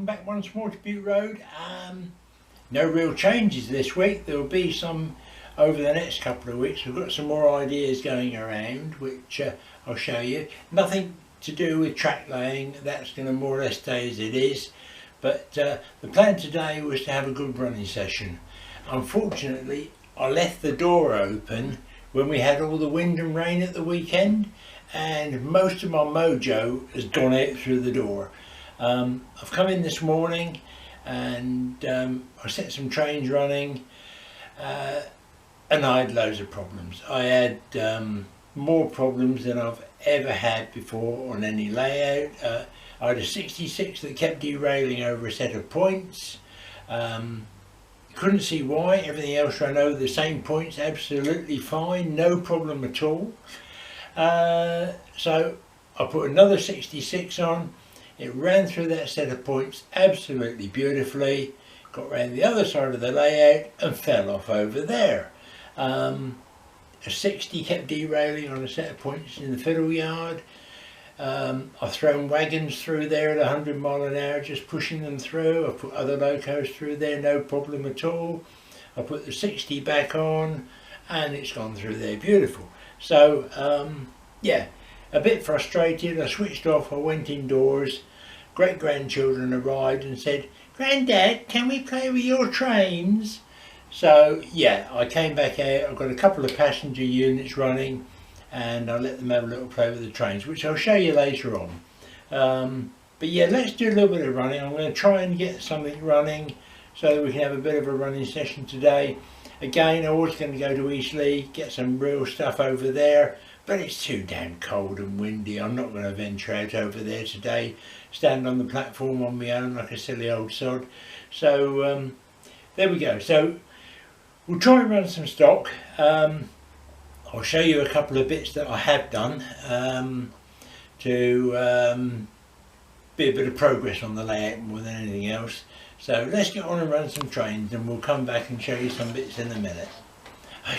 welcome back once more to Bute Road. No real changes this week. There will be some over the next couple of weeks. We've got some more ideas going around which I'll show you. Nothing to do with track laying, that's going to more or less stay as it is. But the plan today was to have a good running session. Unfortunately, I left the door open when we had all the wind and rain at the weekend, and most of my mojo has gone out through the door. I've come in this morning and I set some trains running and I had loads of problems. I had more problems than I've ever had before on any layout. I had a 66 that kept derailing over a set of points. Couldn't see why. Everything else ran over the same points absolutely fine, no problem at all. So I put another 66 on. It ran through that set of points absolutely beautifully, got round the other side of the layout and fell off over there. A 60 kept derailing on a set of points in the fiddle yard. I've thrown wagons through there at 100 mile an hour, just pushing them through. I've put other locos through there, no problem at all. I put the 60 back on and it's gone through there beautiful. So yeah, a bit frustrated. I switched off, I went indoors. Great grandchildren arrived and said, "Grandad, can we play with your trains?" So yeah, I came back out. I've got a couple of passenger units running and I let them have a little play with the trains, which I'll show you later on. But yeah, let's do a little bit of running. I'm going to try and get something running so that we can have a bit of a running session today. Again, I was going to go to Eastleigh, get some real stuff over there, but it's too damn cold and windy. I'm not going to venture out over there today, stand on the platform on my own like a silly old sod. So there we go. So we'll try and run some stock. I'll show you a couple of bits that I have done to be a bit of progress on the layout more than anything else. So let's get on and run some trains and we'll come back and show you some bits in a minute.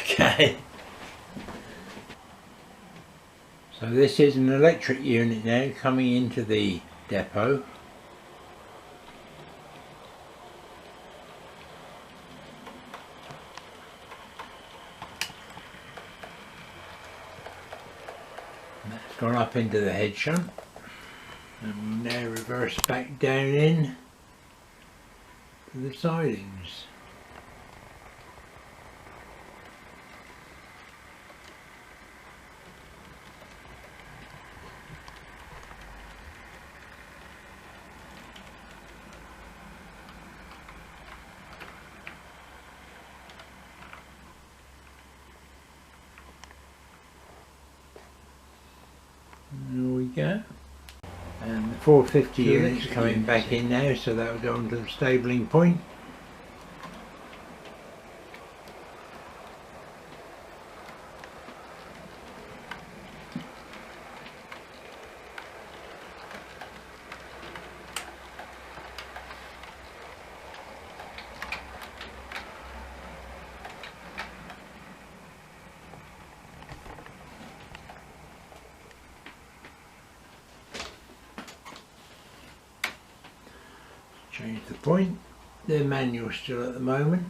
Okay. So this is an electric unit now coming into the depot. That's gone up into the head shunt and we'll now reverse back down in to the sidings. There we go. And the 450 units coming back in now, so that will go onto the stabling point. Change the point. They're manual still at the moment.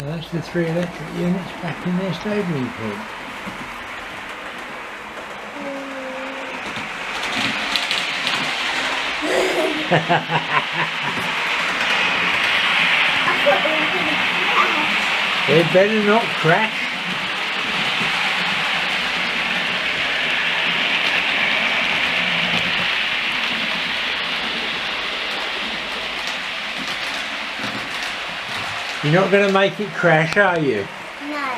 So that's the 3 electric units back in their stabling point. They better not crash. You're not going to make it crash, are you? No.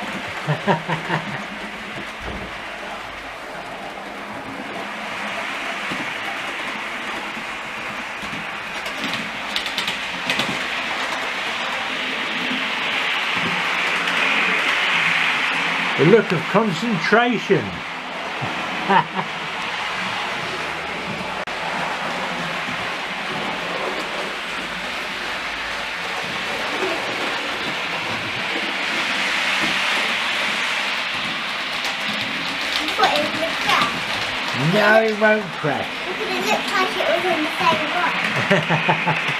A look of concentration. No, it won't crash. Because it looked like it was in the same one.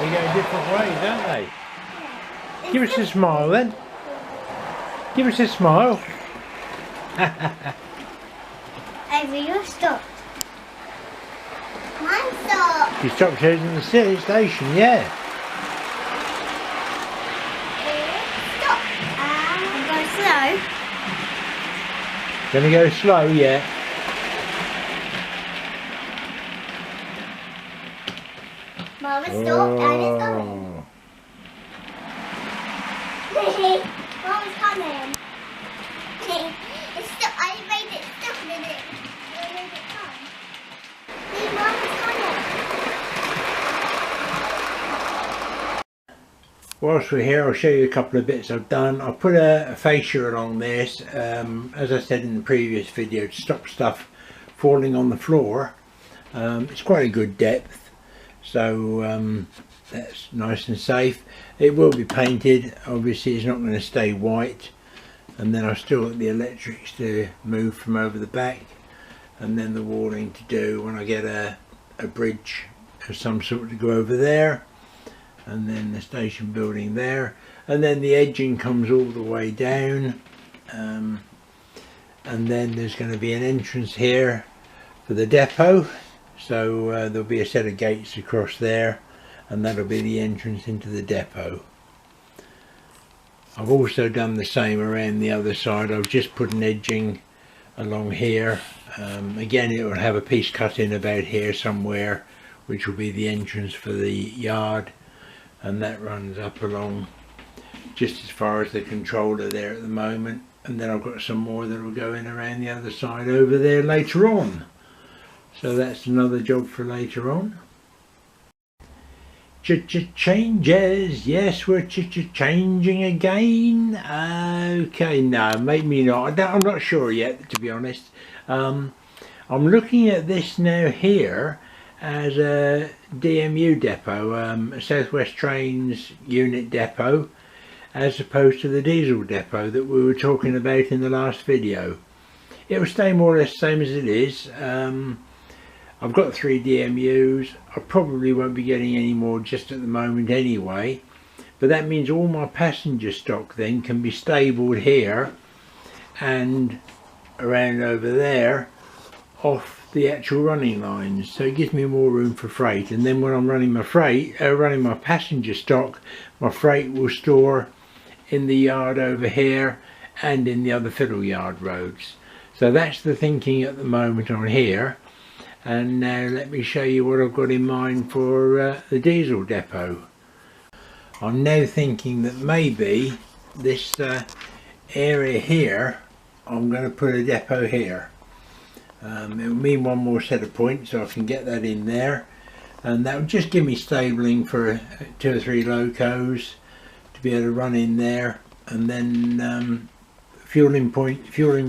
They go different ways, don't they? Yeah. Give us a smile then. Give us a smile. Over, you're stopped. Mine stopped. You stopped using the station, yeah. Stop. I'm going slow. Gonna go slow, yeah. Mama stopped and it's going. Mama's coming. It's stuck. I made it stuck in it. I made it come. See, Mama's coming. Whilst we're here, I'll show you a couple of bits I've done. I put a fascia along this, as I said in the previous video, to stop stuff falling on the floor. It's quite a good depth. So that's nice and safe. It will be painted, obviously it's not going to stay white, and then I've still got the electrics to move from over the back, and then the walling to do when I get a bridge of some sort to go over there, and then the station building there, and then the edging comes all the way down, and then there's going to be an entrance here for the depot. So there'll be a set of gates across there, and that'll be the entrance into the depot. I've also done the same around the other side. I've just put an edging along here. Again, it will have a piece cut in about here somewhere, which will be the entrance for the yard, and that runs up along just as far as the controller there at the moment, and then I've got some more that will go in around the other side over there later on. So that's another job for later on. Changes. Yes, we're changing again. Okay, no, maybe not. I'm not sure yet, to be honest. I'm looking at this now here as a DMU depot, a South West Trains unit depot, as opposed to the diesel depot that we were talking about in the last video. It will stay more or less the same as it is. I've got 3 DMUs. I probably won't be getting any more just at the moment anyway, but that means all my passenger stock then can be stabled here and around over there off the actual running lines, so it gives me more room for freight. And then when I'm running my running my passenger stock, my freight will store in the yard over here and in the other fiddle yard roads. So that's the thinking at the moment on here. And now let me show you what I've got in mind for the diesel depot. I'm now thinking that maybe this area here, I'm going to put a depot here. It will mean one more set of points, so I can get that in there, and that will just give me stabling for 2 or 3 locos to be able to run in there, and then fueling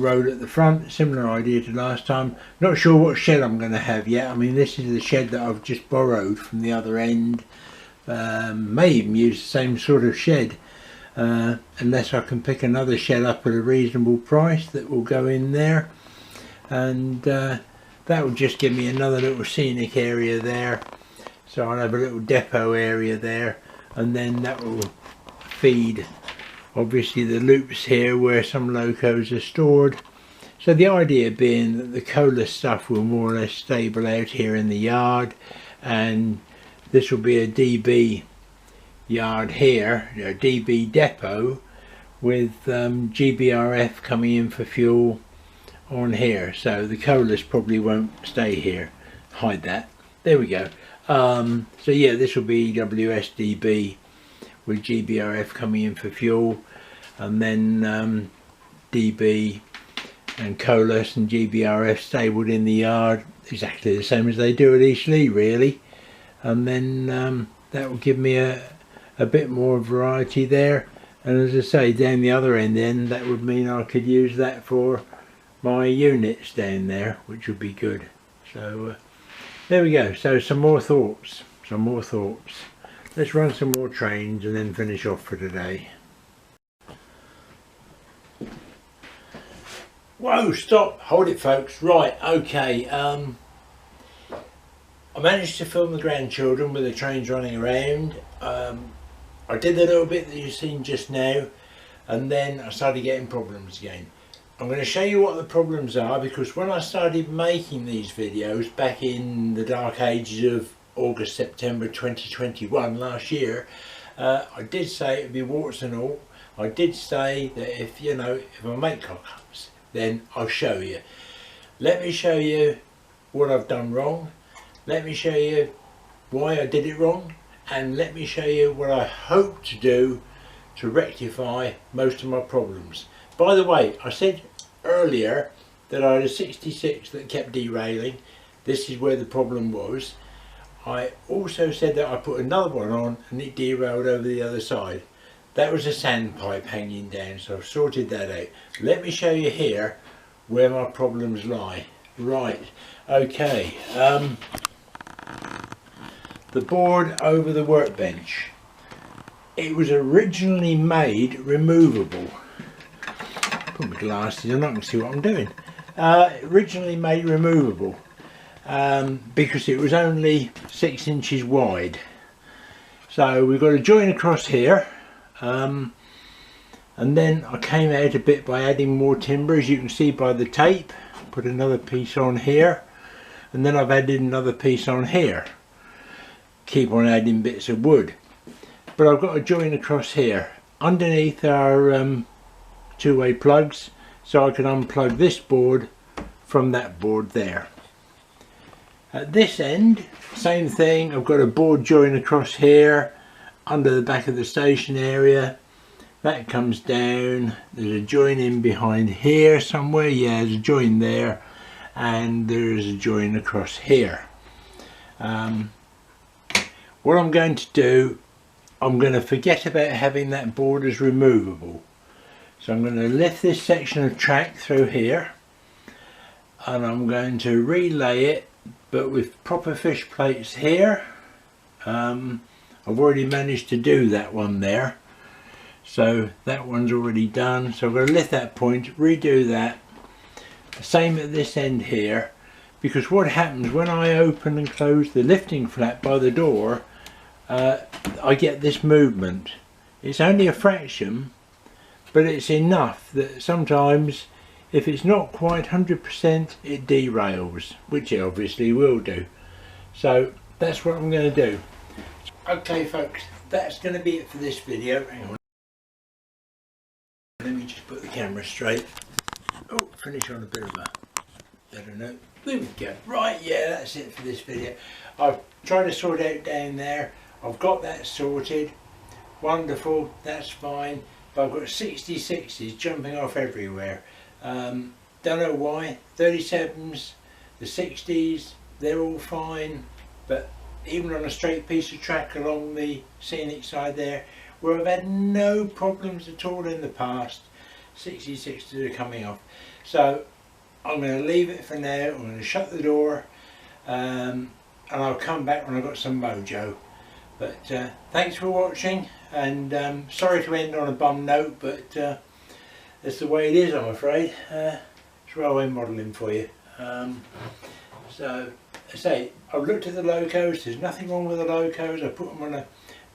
road at the front. Similar idea to last time. Not sure what shed I'm going to have yet. I mean, this is the shed that I've just borrowed from the other end. May even use the same sort of shed, unless I can pick another shed up at a reasonable price that will go in there, and that will just give me another little scenic area there. So I'll have a little depot area there, and then that will feed obviously the loops here where some locos are stored. So the idea being that the cola stuff will more or less stable out here in the yard, and this will be a DB yard here, a DB depot, with GBRF coming in for fuel on here. So the colas probably won't stay here. Hide that. There we go. So yeah, this will be WSDB with GBRF coming in for fuel, and then DB and colas and GBRF stabled in the yard, exactly the same as they do at East Leigh really. and then that will give me a bit more variety there. And as I say, down the other end then, that would mean I could use that for my units down there, which would be good. So there we go. So some more thoughts. Let's run some more trains and then finish off for today. Whoa, stop, hold it folks. Right, okay, I managed to film the grandchildren with the trains running around. I did the little bit that you've seen just now, and then I started getting problems again. I'm going to show you what the problems are, because when I started making these videos back in the dark ages of August, September 2021 last year, I did say it would be warts and all. I did say that if I make cock-ups, then I'll show you. Let me show you what I've done wrong. Let me show you why I did it wrong, and let me show you what I hope to do to rectify most of my problems. By the way, I said earlier that I had a 66 that kept derailing. This is where the problem was. I also said that I put another one on and it derailed over the other side. That was a sandpipe hanging down, so I've sorted that out. Let me show you here where my problems lie. Right, okay. The board over the workbench. It was originally made removable. Put my glasses on, I can see what I'm doing. Originally made removable because it was only 6 inches wide. So we've got a join across here. And then I came out a bit by adding more timber, as you can see by the tape. Put another piece on here, and then I've added another piece on here. Keep on adding bits of wood, but I've got a join across here underneath our two-way plugs, so I can unplug this board from that board there. At this end, same thing. I've got a board join across here under the back of the station area. That comes down. There's a join in behind here somewhere. Yeah, there's a join there, and there's a join across here. What I'm going to do, I'm going to forget about having that board as removable. So I'm going to lift this section of track through here, and I'm going to relay it, but with proper fish plates here. I've already managed to do that one there, so that one's already done. So I'm going to lift that point, redo that. Same at this end here, because what happens when I open and close the lifting flap by the door, I get this movement. It's only a fraction, but it's enough that sometimes if it's not quite 100% it derails, which it obviously will do. So that's what I'm going to do. Okay folks, that's going to be it for this video. Hang on. Let me just put the camera straight. Oh, finish on a bit of a better note. There we go. Right, yeah, that's it for this video. I've tried to sort out down there. I've got that sorted. Wonderful, that's fine. But I've got 66s jumping off everywhere. Don't know why. 37s, the 60s, they're all fine. But even on a straight piece of track along the scenic side there, where I've had no problems at all in the past, 66s are coming off. So I'm going to leave it for now. I'm going to shut the door, and I'll come back when I've got some mojo. But thanks for watching, and sorry to end on a bum note, but that's the way it is, I'm afraid. It's railway modelling for you. So I say, I've looked at the locos, there's nothing wrong with the locos. I put them on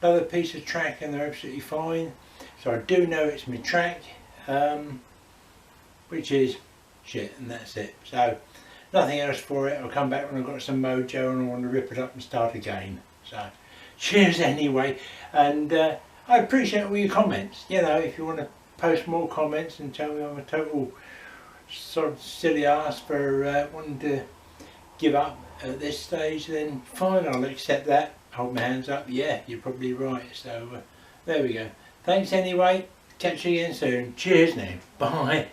another piece of track and they're absolutely fine. So I do know it's my track, which is shit, and that's it. So nothing else for it. I'll come back when I've got some mojo and I want to rip it up and start again. So cheers anyway, and I appreciate all your comments. You know, if you want to post more comments and tell me I'm a total sort of silly ass for wanting to give up at this stage, then fine, I'll accept that. Hold my hands up. Yeah, you're probably right. So there we go. Thanks anyway. Catch you again soon. Cheers now. Bye.